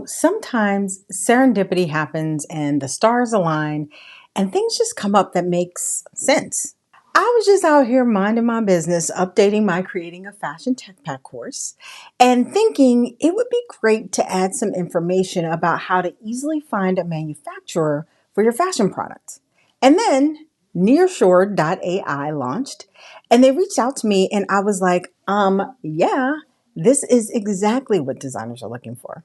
Sometimes serendipity happens and the stars align and things just come up that makes sense. I was just out here minding my business, updating my Creating a Fashion Tech Pack course, and thinking it would be great to add some information about how to easily find a manufacturer for your fashion product. And then Nearshore.ai launched and they reached out to me and I was like, yeah, this is exactly what designers are looking for.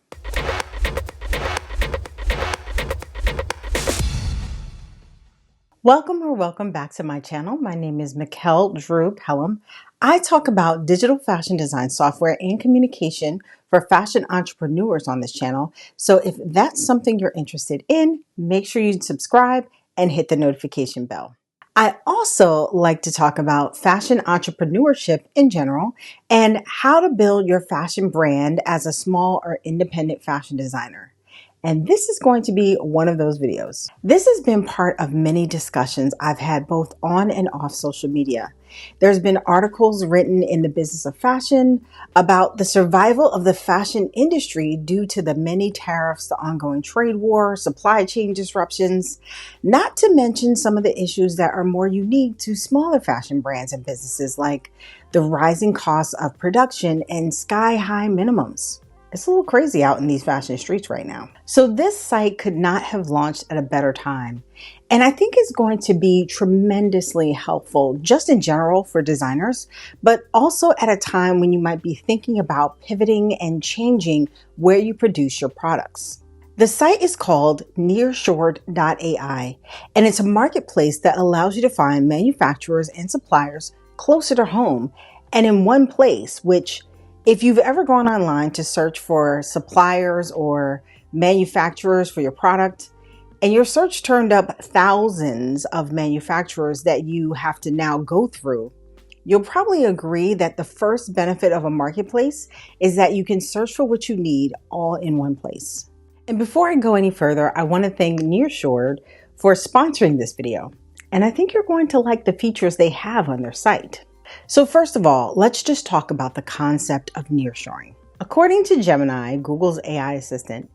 Welcome back to my channel. My name is Mikkel Drew Pelham. I talk about digital fashion design software and communication for fashion entrepreneurs on this channel. So if that's something you're interested in, make sure you subscribe and hit the notification bell. I also like to talk about fashion entrepreneurship in general and how to build your fashion brand as a small or independent fashion designer. And this is going to be one of those videos. This has been part of many discussions I've had both on and off social media. There's been articles written in the Business of Fashion about the survival of the fashion industry due to the many tariffs, the ongoing trade war, supply chain disruptions, not to mention some of the issues that are more unique to smaller fashion brands and businesses like the rising costs of production and sky-high minimums. It's a little crazy out in these fashion streets right now. So this site could not have launched at a better time. And I think it's going to be tremendously helpful just in general for designers, but also at a time when you might be thinking about pivoting and changing where you produce your products. The site is called Nearshore.ai, and it's a marketplace that allows you to find manufacturers and suppliers closer to home and in one place, which if you've ever gone online to search for suppliers or manufacturers for your product, and your search turned up thousands of manufacturers that you have to now go through, you'll probably agree that the first benefit of a marketplace is that you can search for what you need all in one place. And before I go any further, I want to thank Nearshore for sponsoring this video. And I think you're going to like the features they have on their site. So first of all, let's just talk about the concept of nearshoring. According to Gemini, Google's AI assistant,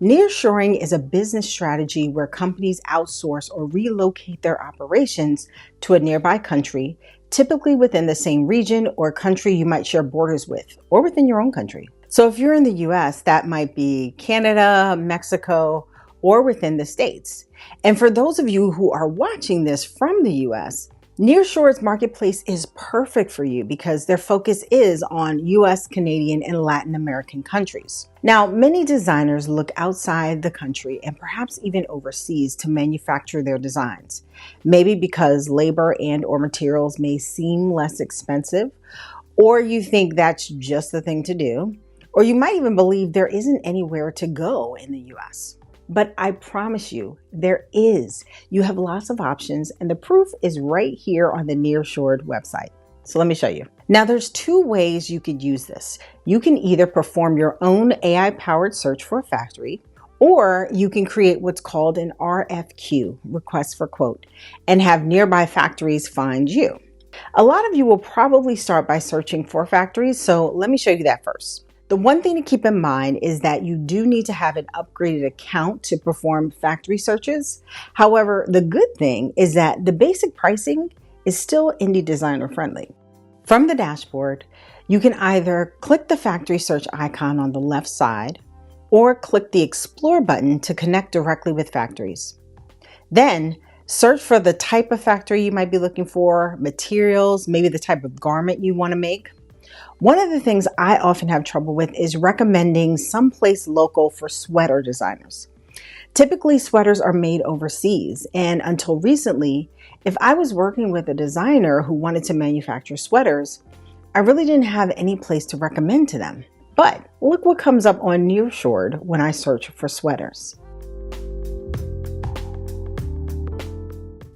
nearshoring is a business strategy where companies outsource or relocate their operations to a nearby country, typically within the same region or country you might share borders with, or within your own country. So if you're in the US, that might be Canada, Mexico, or within the States. And for those of you who are watching this from the US, Nearshore's marketplace is perfect for you because their focus is on US, Canadian, and Latin American countries. Now, many designers look outside the country and perhaps even overseas to manufacture their designs. Maybe because labor and or materials may seem less expensive, or you think that's just the thing to do, or you might even believe there isn't anywhere to go in the US. But I promise you, there is. You have lots of options, and the proof is right here on the Nearshore website. So let me show you. Now, there's two ways you could use this. You can either perform your own AI-powered search for a factory, or you can create what's called an RFQ, request for quote, and have nearby factories find you. A lot of you will probably start by searching for factories, so let me show you that first. The one thing to keep in mind is that you do need to have an upgraded account to perform factory searches. However, the good thing is that the basic pricing is still indie designer friendly. From the dashboard, you can either click the factory search icon on the left side or click the Explore button to connect directly with factories. Then search for the type of factory you might be looking for, materials, maybe the type of garment you want to make. One of the things I often have trouble with is recommending someplace local for sweater designers. Typically, sweaters are made overseas, and until recently, if I was working with a designer who wanted to manufacture sweaters, I really didn't have any place to recommend to them. But look what comes up on Nearshore when I search for sweaters.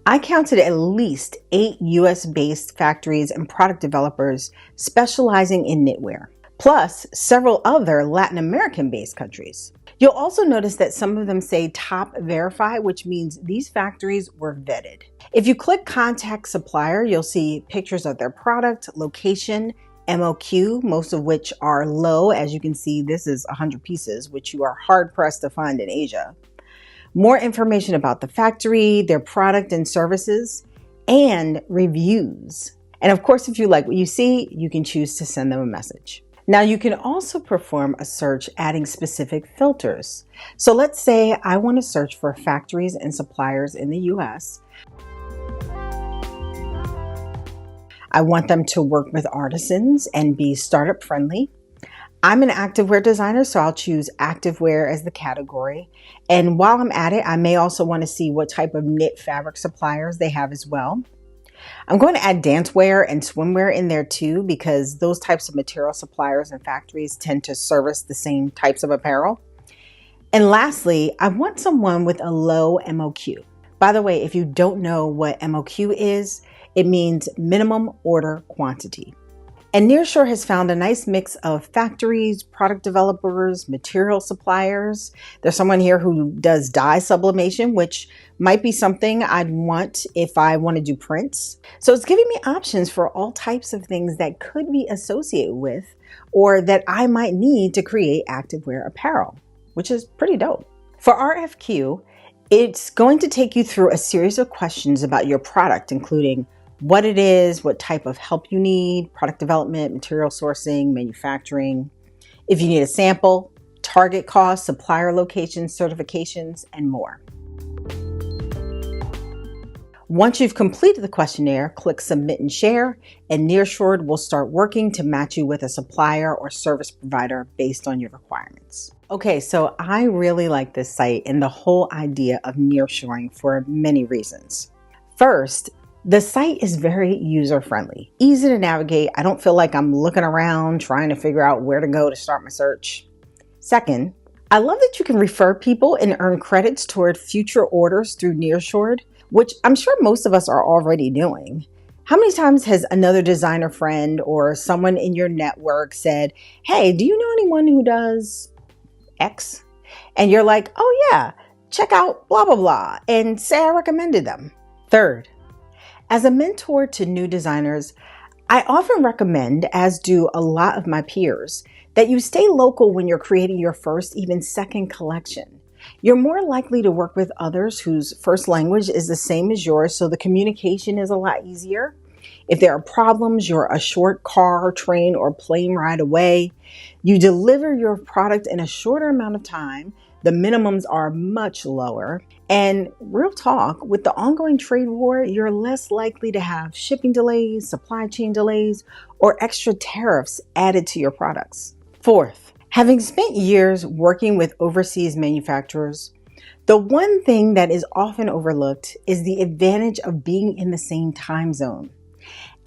I counted at least 8 US-based factories and product developers specializing in knitwear, plus several other Latin American-based countries. You'll also notice that some of them say top verify, which means these factories were vetted. If you click contact supplier, you'll see pictures of their product, location, MOQ, most of which are low. As you can see, this is 100 pieces, which you are hard pressed to find in Asia. More information about the factory, their product and services, and reviews. And of course, if you like what you see, you can choose to send them a message. Now, you can also perform a search adding specific filters. So let's say I want to search for factories and suppliers in the US. I want them to work with artisans and be startup friendly. I'm an activewear designer, so I'll choose activewear as the category. And while I'm at it, I may also want to see what type of knit fabric suppliers they have as well. I'm going to add dancewear and swimwear in there too, because those types of material suppliers and factories tend to service the same types of apparel. And lastly, I want someone with a low MOQ. By the way, if you don't know what MOQ is, it means minimum order quantity. And Nearshore has found a nice mix of factories, product developers, material suppliers. There's someone here who does dye sublimation, which might be something I'd want if I want to do prints. So it's giving me options for all types of things that could be associated with or that I might need to create activewear apparel, which is pretty dope. For RFQ, it's going to take you through a series of questions about your product, including what it is, what type of help you need, product development, material sourcing, manufacturing, if you need a sample, target cost, supplier locations, certifications, and more. Once you've completed the questionnaire, click Submit and Share, and Nearshore will start working to match you with a supplier or service provider based on your requirements. Okay, so I really like this site and the whole idea of nearshoring for many reasons. First, the site is very user-friendly, easy to navigate. I don't feel like I'm looking around trying to figure out where to go to start my search. Second, I love that you can refer people and earn credits toward future orders through Nearshore, which I'm sure most of us are already doing. How many times has another designer friend or someone in your network said, "Hey, do you know anyone who does X?" And you're like, "Oh yeah, check out blah, blah, blah," and say I recommended them. Third, as a mentor to new designers, I often recommend, as do a lot of my peers, that you stay local when you're creating your first, even second collection. You're more likely to work with others whose first language is the same as yours, so the communication is a lot easier. If there are problems, you're a short car, train, or plane ride away. You deliver your product in a shorter amount of time. The minimums are much lower. And real talk, with the ongoing trade war, you're less likely to have shipping delays, supply chain delays, or extra tariffs added to your products. Fourth, having spent years working with overseas manufacturers, the one thing that is often overlooked is the advantage of being in the same time zone.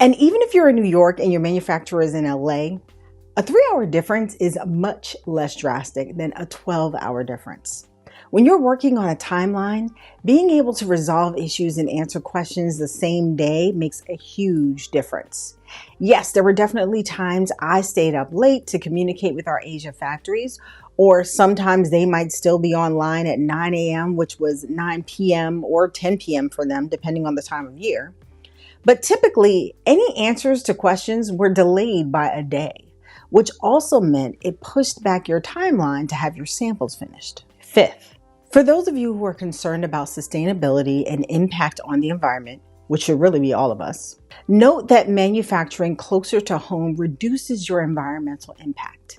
And even if you're in New York and your manufacturer is in LA, a 3-hour difference is much less drastic than a 12-hour difference. When you're working on a timeline, being able to resolve issues and answer questions the same day makes a huge difference. Yes, there were definitely times I stayed up late to communicate with our Asia factories, or sometimes they might still be online at 9 a.m., which was 9 p.m. or 10 p.m. for them, depending on the time of year. But typically, any answers to questions were delayed by a day, which also meant it pushed back your timeline to have your samples finished. Fifth, for those of you who are concerned about sustainability and impact on the environment, which should really be all of us, note that manufacturing closer to home reduces your environmental impact.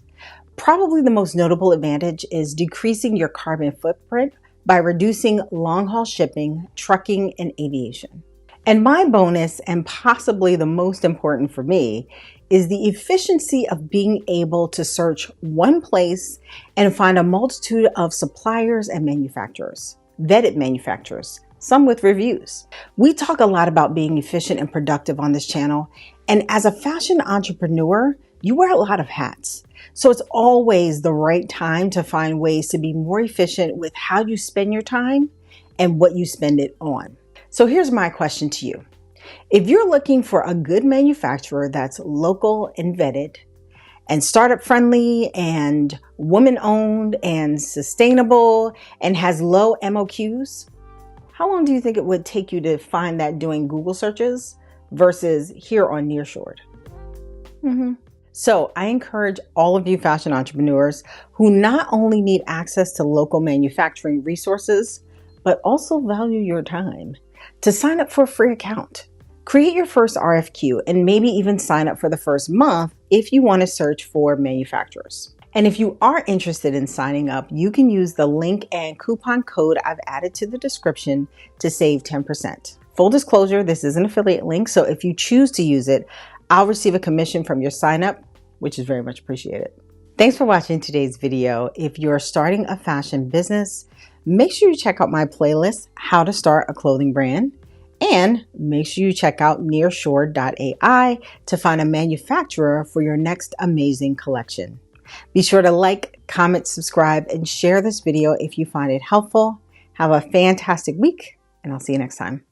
Probably the most notable advantage is decreasing your carbon footprint by reducing long-haul shipping, trucking, and aviation. And my bonus, and possibly the most important for me, is the efficiency of being able to search one place and find a multitude of suppliers and manufacturers, vetted manufacturers, some with reviews. We talk a lot about being efficient and productive on this channel, and as a fashion entrepreneur, you wear a lot of hats. So it's always the right time to find ways to be more efficient with how you spend your time and what you spend it on. So here's my question to you. If you're looking for a good manufacturer that's local and vetted and startup friendly and woman owned and sustainable and has low MOQs, how long do you think it would take you to find that doing Google searches versus here on Nearshore? So I encourage all of you fashion entrepreneurs who not only need access to local manufacturing resources, but also value your time to sign up for a free account. Create your first RFQ and maybe even sign up for the first month if you want to search for manufacturers. And if you are interested in signing up, you can use the link and coupon code I've added to the description to save 10%. Full disclosure, this is an affiliate link, so if you choose to use it, I'll receive a commission from your sign up, which is very much appreciated. Thanks for watching today's video. If you're starting a fashion business, make sure you check out my playlist, How to Start a Clothing Brand, and make sure you check out Nearshore.ai to find a manufacturer for your next amazing collection. Be sure to like, comment, subscribe, and share this video if you find it helpful. Have a fantastic week, and I'll see you next time.